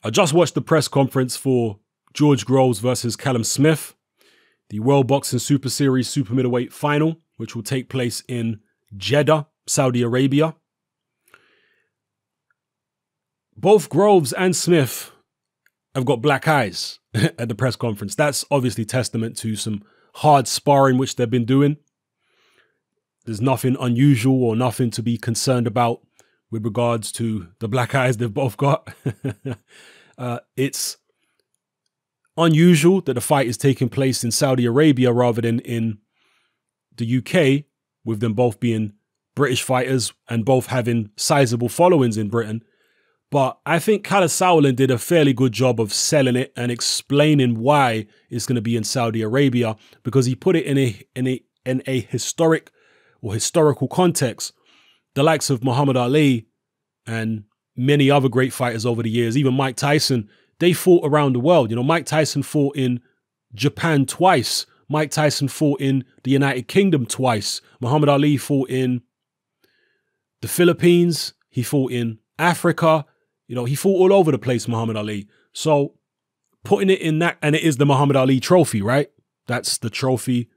I just watched the press conference for George Groves versus Callum Smith, the World Boxing Super Series Super Middleweight Final, which will take place in Jeddah, Saudi Arabia. Both Groves and Smith have got black eyes at the press conference. That's obviously testament to some hard sparring which they've been doing. There's nothing unusual or nothing to be concerned about with regards to the black eyes they've both got. It's unusual that the fight is taking place in Saudi Arabia rather than in the UK, with them both being British fighters and both having sizable followings in Britain. But I think Callum did a fairly good job of selling it and explaining why it's going to be in Saudi Arabia, because he put it in a historic or historical context. The likes of Muhammad Ali and many other great fighters over the years, even Mike Tyson, they fought around the world. You know, Mike Tyson fought in Japan twice. Mike Tyson fought in the United Kingdom twice. Muhammad Ali fought in the Philippines. He fought in Africa. You know, he fought all over the place, Muhammad Ali. So putting it in that, and it is the Muhammad Ali trophy, right? That's the trophy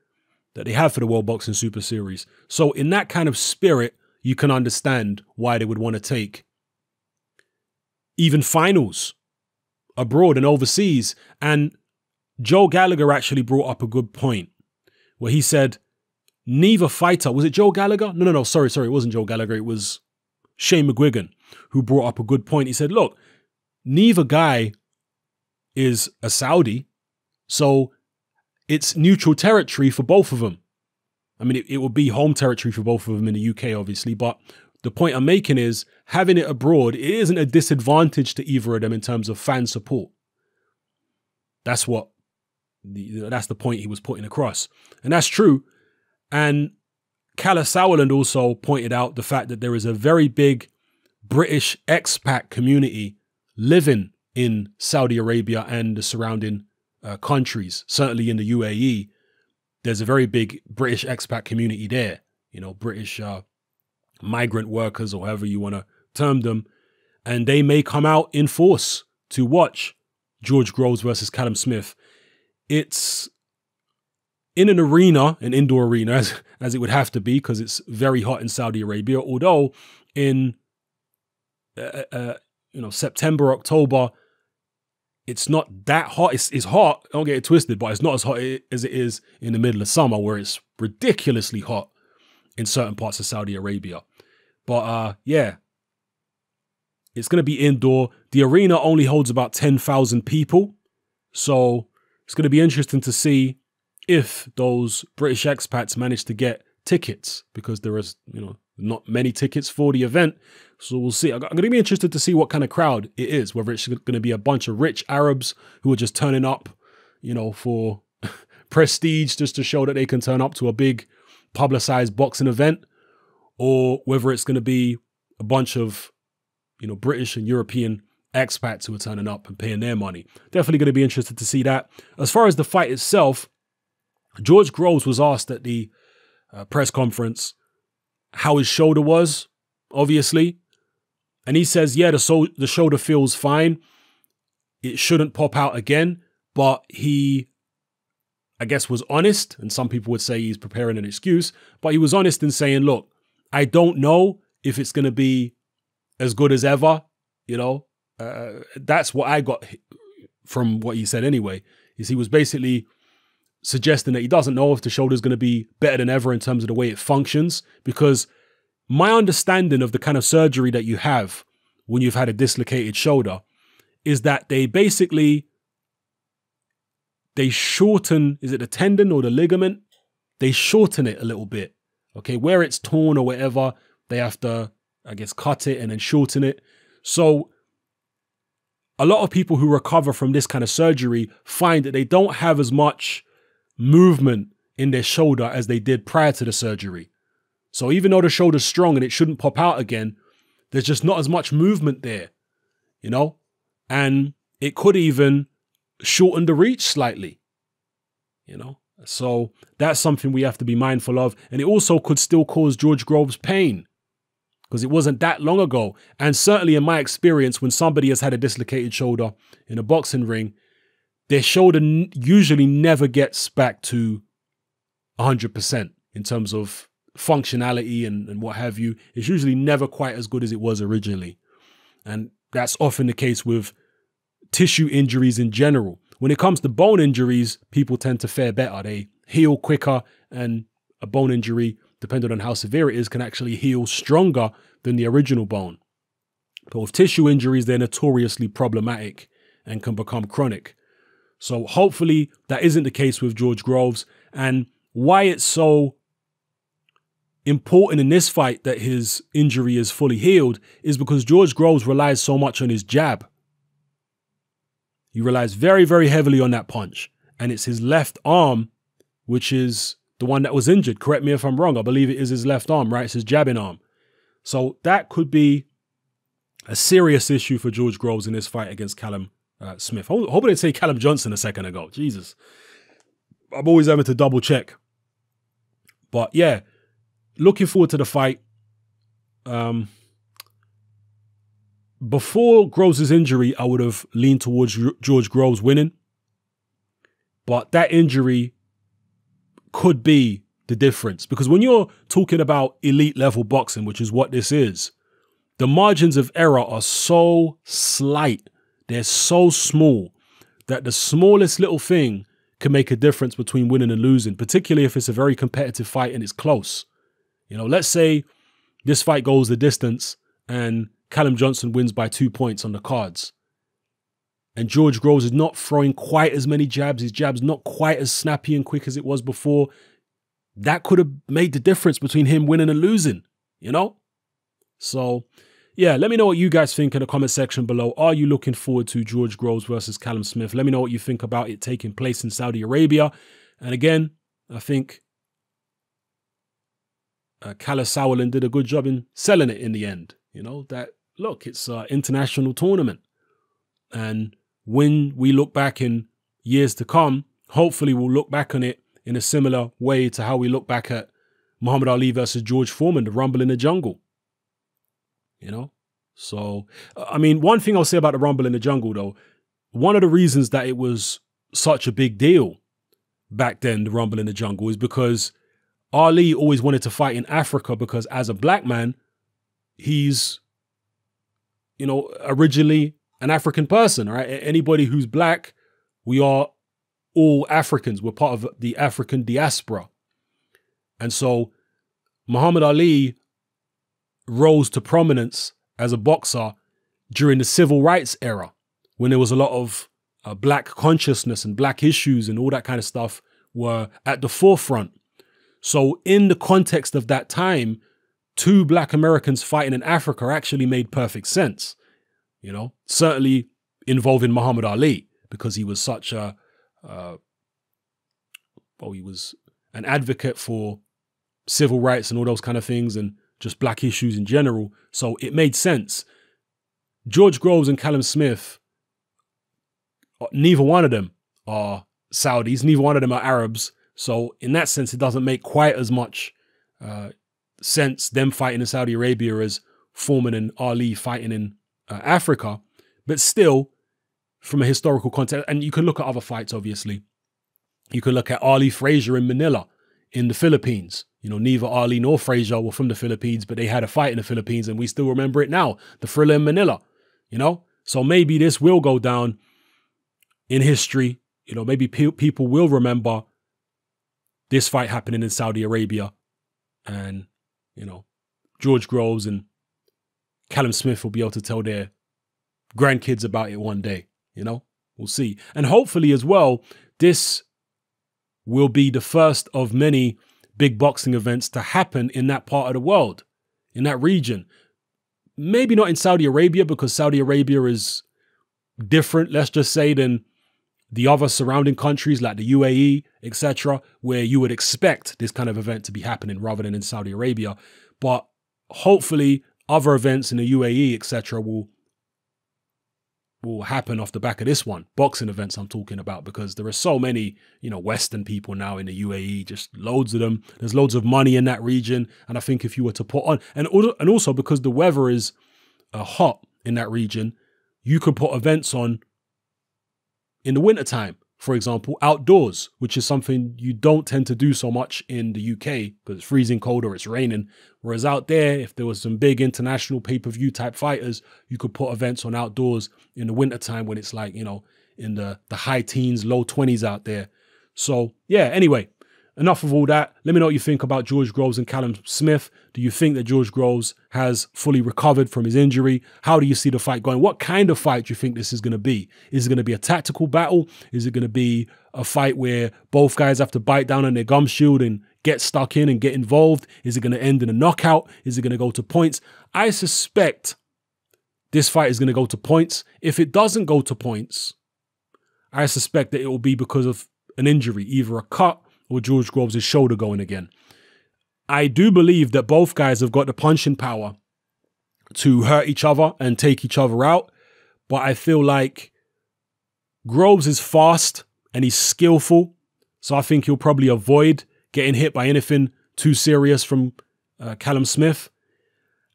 that they have for the World Boxing Super Series. So in that kind of spirit, you can understand why they would want to take even finals abroad and overseas. And Joe Gallagher actually brought up a good point where he said, neither fighter, was it Joe Gallagher? No, sorry, it wasn't Joe Gallagher. It was Shane McGuigan who brought up a good point. He said, look, neither guy is a Saudi, so it's neutral territory for both of them. I mean, it would be home territory for both of them in the UK, obviously, but the point I'm making is having it abroad, it isn't a disadvantage to either of them in terms of fan support. That's the point he was putting across. And that's true. And Callum Sauerland also pointed out the fact that there is a very big British expat community living in Saudi Arabia and the surrounding countries. Certainly in the UAE, there's a very big British expat community there. You know, British migrant workers, or however you want to term them. And they may come out in force to watch George Groves versus Callum Smith. It's in an arena, an indoor arena, as it would have to be, because it's very hot in Saudi Arabia. Although in September, October, it's not that hot. It's hot, don't get it twisted, but it's not as hot as it is in the middle of summer, where it's ridiculously hot in certain parts of Saudi Arabia. But yeah, it's going to be indoor. The arena only holds about 10,000 people. So it's going to be interesting to see if those British expats manage to get tickets, because there is, not many tickets for the event. So we'll see. I'm going to be interested to see what kind of crowd it is, whether it's going to be a bunch of rich Arabs who are just turning up, for prestige, just to show that they can turn up to a big publicized boxing event, or whether it's going to be a bunch of, British and European expats who are turning up and paying their money. Definitely going to be interested to see that. As far as the fight itself, George Groves was asked at the press conference how his shoulder was, obviously. And he says, yeah, the shoulder feels fine. It shouldn't pop out again. But he, I guess, was honest. And some people would say he's preparing an excuse. But he was honest in saying, look, I don't know if it's going to be as good as ever. That's what I got from what he said anyway, is he was basically suggesting that he doesn't know if the shoulder is going to be better than ever in terms of the way it functions, because my understanding of the kind of surgery that you have when you've had a dislocated shoulder is that they shorten, is it the tendon or the ligament? They shorten it a little bit. Okay, where it's torn or whatever, they have to, I guess, cut it and then shorten it. So a lot of people who recover from this kind of surgery find that they don't have as much movement in their shoulder as they did prior to the surgery. So even though the shoulder's strong and it shouldn't pop out again, there's just not as much movement there, and it could even shorten the reach slightly, so that's something we have to be mindful of. And it also could still cause George Groves pain, because it wasn't that long ago. And certainly in my experience, when somebody has had a dislocated shoulder in a boxing ring, their shoulder usually never gets back to 100% in terms of functionality and what have you. It's usually never quite as good as it was originally. And that's often the case with tissue injuries in general. When it comes to bone injuries, people tend to fare better. They heal quicker, and a bone injury, depending on how severe it is, can actually heal stronger than the original bone. But with tissue injuries, they're notoriously problematic and can become chronic. So hopefully that isn't the case with George Groves. And why it's so important in this fight that his injury is fully healed is because George Groves relies so much on his jab. He relies very, very heavily on that punch. And it's his left arm, which is the one that was injured. Correct me if I'm wrong. I believe it is his left arm, right? It's his jabbing arm. So that could be a serious issue for George Groves in this fight against Callum Smith. I hope I didn't say Callum Johnson a second ago. Jesus. I'm always having to double check. But yeah, looking forward to the fight. Before Groves' injury, I would have leaned towards George Groves winning. But that injury could be the difference. Because when you're talking about elite level boxing, which is what this is, the margins of error are so slight. They're so small that the smallest little thing can make a difference between winning and losing, particularly if it's a very competitive fight and it's close. You know, let's say this fight goes the distance and Callum Johnson wins by 2 points on the cards. And George Groves is not throwing quite as many jabs. His jab's not quite as snappy and quick as it was before. That could have made the difference between him winning and losing, you know? So, yeah, let me know what you guys think in the comment section below. Are you looking forward to George Groves versus Callum Smith? Let me know what you think about it taking place in Saudi Arabia. And again, I think Kalle Sauerland did a good job in selling it in the end. You know, that, look, it's an international tournament. And when we look back in years to come, hopefully we'll look back on it in a similar way to how we look back at Muhammad Ali versus George Foreman, the Rumble in the Jungle. You know? So, I mean, one thing I'll say about the Rumble in the Jungle, though, one of the reasons that it was such a big deal back then, the Rumble in the Jungle, is because Ali always wanted to fight in Africa because as a black man, he's, you know, originally an African person, right? Anybody who's black, we are all Africans. We're part of the African diaspora. And so Muhammad Ali rose to prominence as a boxer during the civil rights era, when there was a lot of black consciousness and black issues and all that kind of stuff were at the forefront. So in the context of that time, two black Americans fighting in Africa actually made perfect sense. You know, certainly involving Muhammad Ali, because he was such a, well, he was an advocate for civil rights and all those kind of things and just black issues in general. So it made sense. George Groves and Callum Smith, neither one of them are Saudis, neither one of them are Arabs. So in that sense, it doesn't make quite as much sense them fighting in Saudi Arabia as Foreman and Ali fighting in Africa. But still, from a historical context, and you can look at other fights, obviously. You can look at Ali Frazier in Manila in the Philippines. You know, neither Ali nor Frazier were from the Philippines, but they had a fight in the Philippines and we still remember it now. The Thriller in Manila, you know? So maybe this will go down in history. You know, maybe people will remember this fight happening in Saudi Arabia. And, you know, George Groves and Callum Smith will be able to tell their grandkids about it one day. You know, we'll see. And hopefully as well, this will be the first of many big boxing events to happen in that part of the world, in that region. Maybe not in Saudi Arabia, because Saudi Arabia is different, let's just say, than the other surrounding countries like the UAE, etc., where you would expect this kind of event to be happening rather than in Saudi Arabia. But hopefully other events in the UAE, etc., will will happen off the back of this one. Boxing events I'm talking about, because there are so many, Western people now in the UAE, just loads of them. There's loads of money in that region. And I think if you were to put on, and also because the weather is hot in that region, you could put events on in the wintertime, for example, outdoors, which is something you don't tend to do so much in the UK because it's freezing cold or it's raining. Whereas out there, if there was some big international pay-per-view type fighters, you could put events on outdoors in the wintertime when it's like, in the high teens, low 20s out there. So yeah, anyway, enough of all that. Let me know what you think about George Groves and Callum Smith. Do you think that George Groves has fully recovered from his injury? How do you see the fight going? What kind of fight do you think this is going to be? Is it going to be a tactical battle? Is it going to be a fight where both guys have to bite down on their gum shield and get stuck in and get involved? Is it going to end in a knockout? Is it going to go to points? I suspect this fight is going to go to points. If it doesn't go to points, I suspect that it will be because of an injury, either a cut or George Groves' shoulder going again. I do believe that both guys have got the punching power to hurt each other and take each other out. But I feel like Groves is fast and he's skillful. So I think he'll probably avoid getting hit by anything too serious from Callum Smith.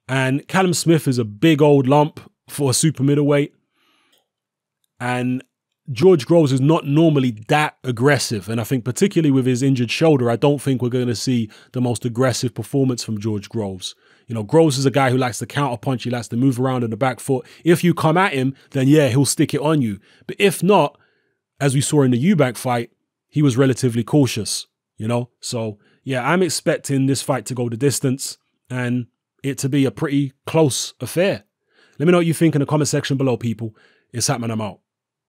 And Callum Smith is a big old lump for a super middleweight. And George Groves is not normally that aggressive. And I think particularly with his injured shoulder, I don't think we're going to see the most aggressive performance from George Groves. Groves is a guy who likes to counter punch. He likes to move around on the back foot. If you come at him, then yeah, he'll stick it on you. But if not, as we saw in the Eubank fight, he was relatively cautious, So yeah, I'm expecting this fight to go the distance and it to be a pretty close affair. Let me know what you think in the comment section below, people. It's Hatman, I'm out.